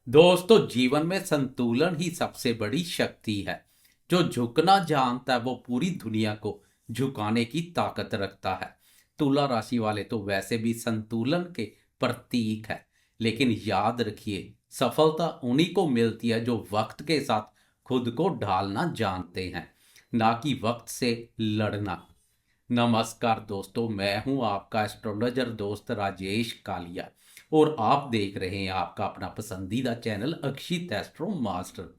दोस्तों, जीवन में संतुलन ही सबसे बड़ी शक्ति है। जो झुकना जानता है वो पूरी दुनिया को झुकाने की ताकत रखता है। तुला राशि वाले तो वैसे भी संतुलन के प्रतीक है, लेकिन याद रखिए, सफलता उन्हीं को मिलती है जो वक्त के साथ खुद को ढालना जानते हैं, ना कि वक्त से लड़ना। नमस्कार दोस्तों, मैं हूं आपका एस्ट्रोलॉजर दोस्त राजेश कालिया और आप देख रहे हैं आपका अपना पसंदीदा चैनल अक्षित एस्ट्रो मास्टर।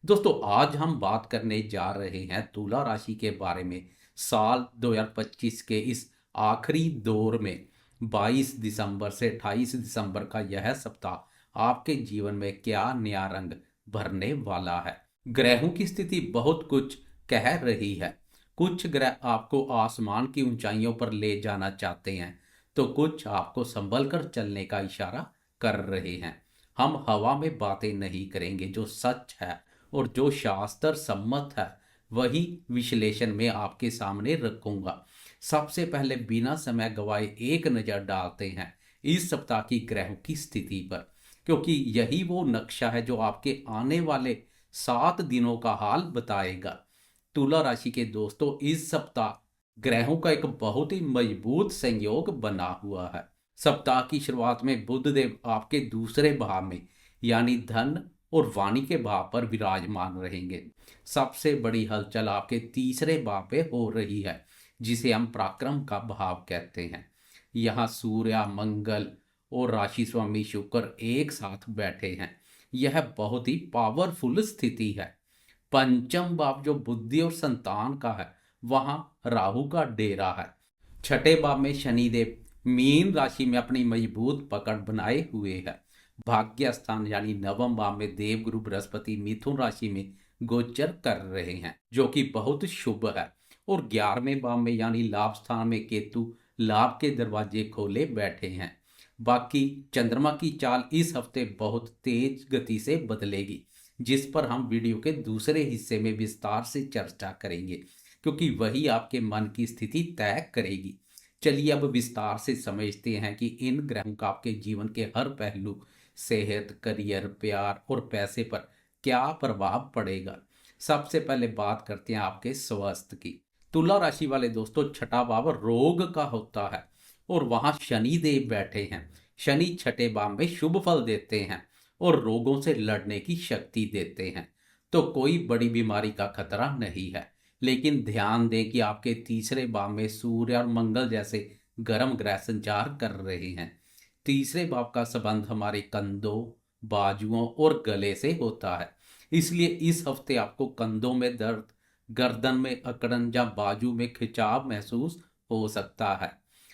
दोस्तों, आज हम बात करने जा रहे हैं तुला राशि के बारे में। साल 2025 के इस आखिरी दौर में 22 दिसंबर से 28 दिसंबर का यह सप्ताह आपके जीवन में क्या नया रंग भरने वाला है। ग्रहों की स्थिति बहुत कुछ कह रही है। कुछ ग्रह आपको आसमान की ऊंचाइयों पर ले जाना चाहते हैं, तो कुछ आपको संभल कर चलने का इशारा कर रहे हैं। हम हवा में बातें नहीं करेंगे, जो सच है और जो शास्त्र सम्मत है वही विश्लेषण में आपके सामने रखूंगा। सबसे पहले बिना समय गवाए एक नज़र डालते हैं इस सप्ताह की ग्रहों की स्थिति पर, क्योंकि यही वो नक्शा है जो आपके आने वाले 7 दिनों का हाल बताएगा। तुला राशि के दोस्तों, इस सप्ताह ग्रहों का एक बहुत ही मजबूत संयोग बना हुआ है। सप्ताह की शुरुआत में बुध देव आपके दूसरे भाव में यानी धन और वाणी के भाव पर विराजमान रहेंगे। सबसे बड़ी हलचल आपके तीसरे भाव पे हो रही है, जिसे हम पराक्रम का भाव कहते हैं। यहाँ सूर्य, मंगल और राशि स्वामी शुक्र एक साथ बैठे हैं। यह बहुत ही पावरफुल स्थिति है। पंचम भाव जो बुद्धि और संतान का है, वहां राहु का डेरा है। छठे भाव में शनिदेव मीन राशि में अपनी मजबूत पकड़ बनाए हुए है। भाग्य स्थान यानी नवम भाव में देवगुरु बृहस्पति मिथुन राशि में गोचर कर रहे हैं, जो कि बहुत शुभ है। और 11वें भाव में यानी लाभ स्थान में केतु लाभ के दरवाजे खोले बैठे हैं। बाकी चंद्रमा की चाल इस हफ्ते बहुत तेज गति से बदलेगी, जिस पर हम वीडियो के दूसरे हिस्से में विस्तार से चर्चा करेंगे, क्योंकि वही आपके मन की स्थिति तय करेगी। चलिए अब विस्तार से समझते हैं कि इन ग्रहों का आपके जीवन के हर पहलू, सेहत, करियर, प्यार और पैसे पर क्या प्रभाव पड़ेगा। सबसे पहले बात करते हैं आपके स्वास्थ्य की। तुला राशि वाले दोस्तों, छठा भाव रोग का होता है और वहां शनि देव बैठे हैं। शनि छठे भाव में शुभ फल देते हैं और रोगों से लड़ने की शक्ति देते हैं, तो कोई बड़ी बीमारी का खतरा नहीं है। लेकिन ध्यान दें कि आपके तीसरे भाव में सूर्य और मंगल जैसे गर्म ग्रह संचार कर रहे हैं। तीसरे भाव का संबंध हमारे कंधों, बाजुओं और गले से होता है। इसलिए इस हफ्ते आपको कंधों में दर्द, गर्दन में अकड़न या बाजू में खिंचाव महसूस हो सकता है।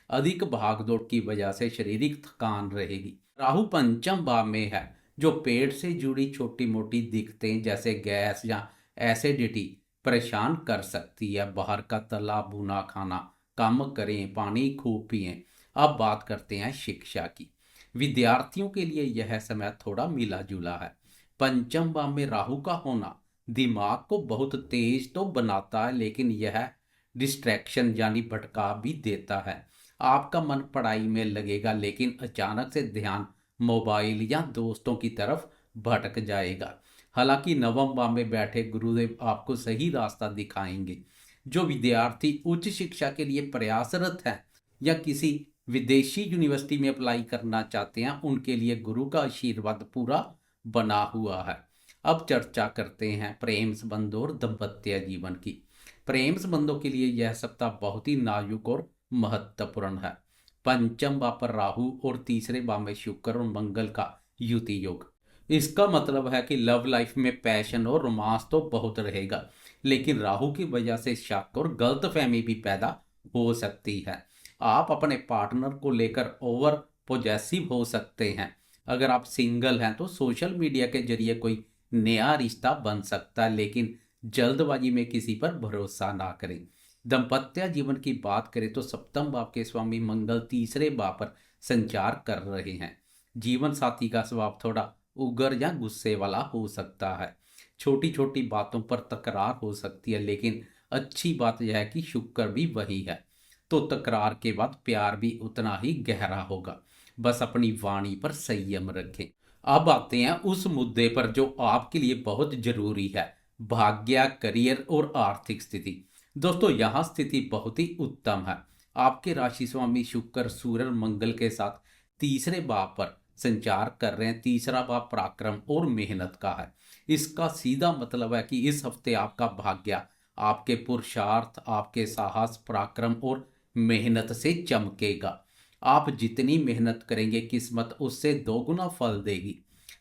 अधिक भागदौड़ की वजह से शारीरिक थकान रहेगी। राहु पंचम भाव में है, जो पेट से जुड़ी छोटी मोटी दिक्कतें जैसे गैस या एसिडिटी परेशान कर सकती है। बाहर का तला भुना खाना कम करें, पानी खूब पिएं। अब बात करते हैं शिक्षा की। विद्यार्थियों के लिए यह समय थोड़ा मिला जुला है। पंचम भाव में राहु का होना दिमाग को बहुत तेज तो बनाता है, लेकिन यह डिस्ट्रैक्शन यानी भटकाव भी देता है। आपका मन पढ़ाई में लगेगा, लेकिन अचानक से ध्यान मोबाइल या दोस्तों की तरफ भटक जाएगा। हालांकि नवम भाव में बैठे गुरुदेव आपको सही रास्ता दिखाएंगे। जो विद्यार्थी उच्च शिक्षा के लिए प्रयासरत हैं या किसी विदेशी यूनिवर्सिटी में अप्लाई करना चाहते हैं, उनके लिए गुरु का आशीर्वाद पूरा बना हुआ है। अब चर्चा करते हैं प्रेम संबंध और दाम्पत्य जीवन की। प्रेम संबंधों के लिए यह सप्ताह बहुत ही नाजुक और महत्वपूर्ण है। पंचम भाव पर राहु और तीसरे भाव में शुक्र और मंगल का युति योग। इसका मतलब है कि लव लाइफ में पैशन और रोमांस तो बहुत रहेगा, लेकिन राहु की वजह से शक और गलतफहमी भी पैदा हो सकती है। आप अपने पार्टनर को लेकर ओवर पोजेसिव हो सकते हैं। अगर आप सिंगल हैं तो सोशल मीडिया के जरिए कोई नया रिश्ता बन सकता है, लेकिन जल्दबाजी में किसी पर भरोसा ना करें। दाम्पत्य जीवन की बात करें तो सप्तम भाव के स्वामी मंगल तीसरे भाव पर संचार कर रहे हैं। जीवन साथी का स्वभाव थोड़ा उग्र या गुस्से वाला हो सकता है। छोटी छोटी बातों पर तकरार हो सकती है, लेकिन अच्छी बात यह है कि शुक्र भी वही है, तो तकरार के बाद प्यार भी उतना ही गहरा होगा। बस अपनी वाणी पर संयम रखें। अब आते हैं उस मुद्दे पर जो आपके लिए बहुत जरूरी है, भाग्य, करियर और आर्थिक स्थिति। दोस्तों यहाँ स्थिति बहुत ही उत्तम है। आपके राशि स्वामी शुक्र सूर्य और मंगल के साथ तीसरे भाव पर संचार कर रहे हैं। तीसरा भाव पराक्रम और मेहनत का है। इसका सीधा मतलब है कि इस हफ्ते आपका भाग्य आपके पुरुषार्थ, आपके साहस, पराक्रम और मेहनत से चमकेगा। आप जितनी मेहनत करेंगे किस्मत उससे दोगुना फल देगी।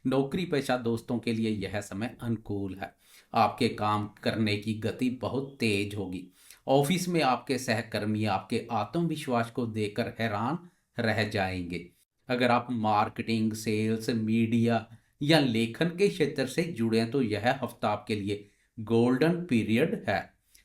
नौकरी पेशा दोस्तों के लिए यह समय अनुकूल है। आपके काम करने की गति बहुत तेज होगी। ऑफिस में आपके सहकर्मी आपके आत्मविश्वास को देखकर हैरान रह जाएंगे। अगर आप मार्केटिंग, सेल्स, मीडिया या लेखन के क्षेत्र से जुड़े हैं तो यह हफ्ता आपके लिए गोल्डन पीरियड है।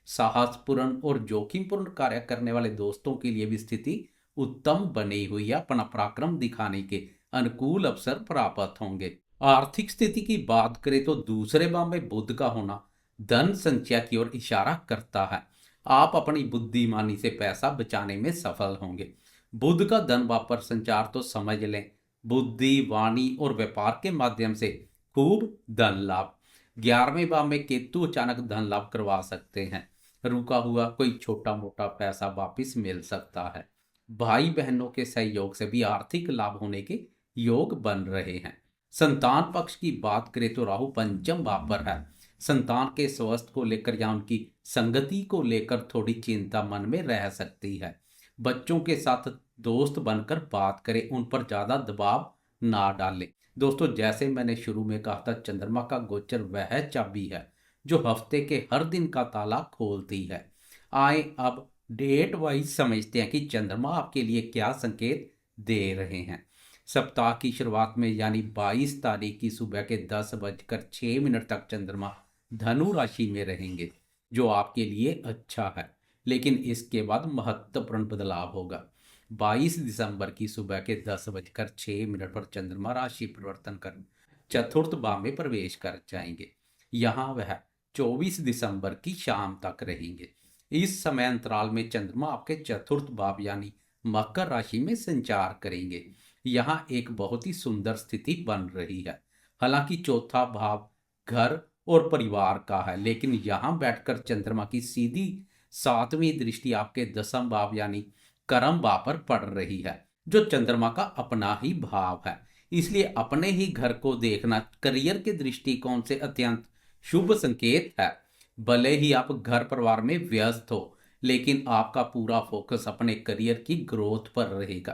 साहसपूर्ण और जोखिमपूर्ण कार्य करने वाले दोस्तों के लिए भी स्थिति उत्तम बनी हुई है। अपना पराक्रम दिखाने के अनुकूल अवसर प्राप्त होंगे। आर्थिक स्थिति की बात करें तो दूसरे भाव में बुध का होना धन संचय की ओर इशारा करता है। आप अपनी बुद्धिमानी से पैसा बचाने में सफल होंगे। बुध का धन भाव पर संचार तो समझ लें, बुद्धि, वाणी और व्यापार के माध्यम से खूब धन लाभ। 11वें भाव में केतु अचानक धन लाभ करवा सकते हैं। रुका हुआ कोई छोटा मोटा पैसा वापस मिल सकता है। भाई बहनों के सहयोग से भी आर्थिक लाभ होने के योग बन रहे हैं। संतान पक्ष की बात करें तो राहु पंचम भाव पर है। संतान के स्वास्थ्य को लेकर या उनकी संगति को लेकर थोड़ी चिंता मन में रह सकती है। बच्चों के साथ दोस्त बनकर बात करें, उन पर ज्यादा दबाव ना डालें। दोस्तों जैसे मैंने शुरू में कहा था, चंद्रमा का गोचर वह चाबी है जो हफ्ते के हर दिन का ताला खोलती है। आए अब डेट वाइज समझते हैं कि चंद्रमा आपके लिए क्या संकेत दे रहे हैं। सप्ताह की शुरुआत में यानी 22 तारीख की सुबह के 10:06 तक चंद्रमा धनु राशि में रहेंगे, जो आपके लिए अच्छा है। लेकिन इसके बाद महत्वपूर्ण बदलाव होगा। 22 दिसंबर की सुबह के 10:06 पर चंद्रमा राशि परिवर्तन कर चतुर्थ भाव में प्रवेश कर जाएंगे। यहाँ वह 24 दिसंबर की शाम तक रहेंगे। इस समय अंतराल में चंद्रमा आपके चतुर्थ भाव यानी मकर राशि में संचार करेंगे। यहाँ एक बहुत ही सुंदर स्थिति बन रही है। हालांकि चौथा भाव घर और परिवार का है, लेकिन यहाँ बैठकर चंद्रमा की सीधी 7वीं दृष्टि आपके 10वें भाव यानी कर्म भाव पर पड़ रही है, जो चंद्रमा का अपना ही भाव है। इसलिए अपने ही घर को देखना करियर के दृष्टिकोण से अत्यंत शुभ संकेत है। भले ही आप घर परिवार में व्यस्त हो, लेकिन आपका पूरा फोकस अपने करियर की ग्रोथ पर रहेगा।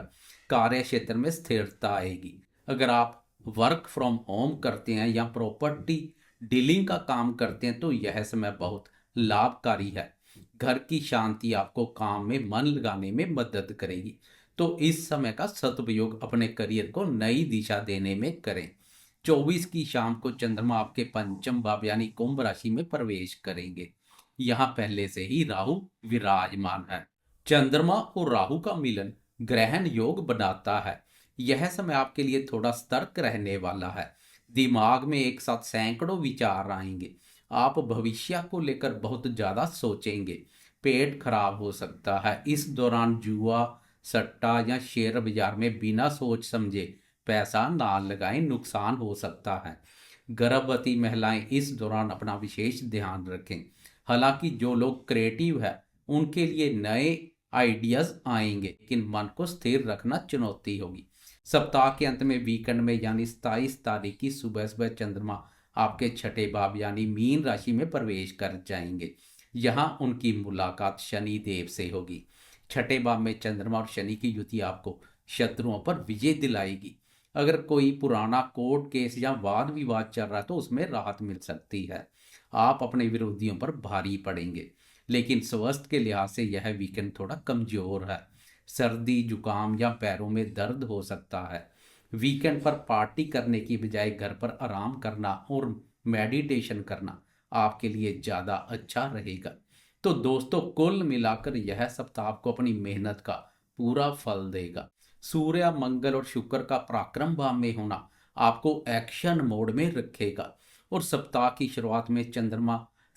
कार्य क्षेत्र में स्थिरता आएगी। अगर आप वर्क फ्रॉम होम करते हैं या प्रॉपर्टी डीलिंग का काम करते हैं तो यह समय बहुत लाभकारी है। घर की शांति आपको काम में मन लगाने में मदद करेगी। तो इस समय का सदुपयोग अपने करियर को नई दिशा देने में करें। 24 की शाम को चंद्रमा आपके पंचम भाव यानी कुंभ राशि में प्रवेश करेंगे। यहाँ पहले से ही राहु विराजमान है। चंद्रमा और राहु का मिलन ग्रहण योग बनाता है। यह समय आपके लिए थोड़ा सतर्क रहने वाला है। दिमाग में एक साथ सैकड़ों विचार आएंगे। आप भविष्य को लेकर बहुत ज्यादा सोचेंगे। पेट खराब हो सकता है। इस दौरान जुआ, सट्टा या शेयर बाजार में बिना सोच समझे पैसा ना लगाएं, नुकसान हो सकता है। गर्भवती महिलाएं इस दौरान अपना विशेष ध्यान रखें। हालांकि जो लोग क्रिएटिव है उनके लिए नए आइडियाज आएंगे, लेकिन मन को स्थिर रखना चुनौती होगी। सप्ताह के अंत में वीकेंड में यानी 27 तारीख की सुबह सुबह चंद्रमा आपके छठे भाव यानी मीन राशि में प्रवेश कर जाएंगे। यहाँ उनकी मुलाकात शनि देव से होगी। छठे भाव में चंद्रमा और शनि की युति आपको शत्रुओं पर विजय दिलाएगी। अगर कोई पुराना कोर्ट केस या वाद विवाद चल रहा है तो उसमें राहत मिल सकती है। आप अपने विरोधियों पर भारी पड़ेंगे, लेकिन स्वास्थ्य के लिहाज से यह वीकेंड थोड़ा कमजोर है। सर्दी, जुकाम या पैरों में दर्द हो सकता है। वीकेंड पर पार्टी करने की बजाय घर पर आराम करना और मेडिटेशन करना आपके लिए ज़्यादा अच्छा रहेगा। तो दोस्तों कुल मिलाकर यह सप्ताह आपको अपनी मेहनत का पूरा फल देगा। सूर्य, मंगल और शुक्र का पराक्रम भाव में होना आपको एक्शन मोड में रखेगा और सप्ताह की शुरुआत में चंद्रमा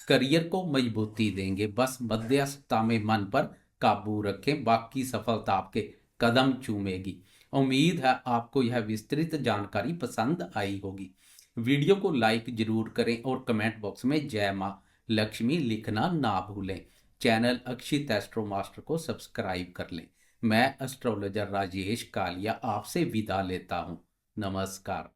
करियर को मजबूती देंगे। बस मध्य सप्ताह में मन पर काबू रखें, बाकी सफलता आपके कदम चूमेगी। उम्मीद है आपको यह विस्तृत जानकारी पसंद आई होगी। वीडियो को लाइक जरूर करें और कमेंट बॉक्स में जय मां लक्ष्मी लिखना ना भूलें। चैनल अक्षित एस्ट्रो मास्टर को सब्सक्राइब कर लें। मैं एस्ट्रोलॉजर राजेश कालिया आपसे विदा लेता हूं। नमस्कार।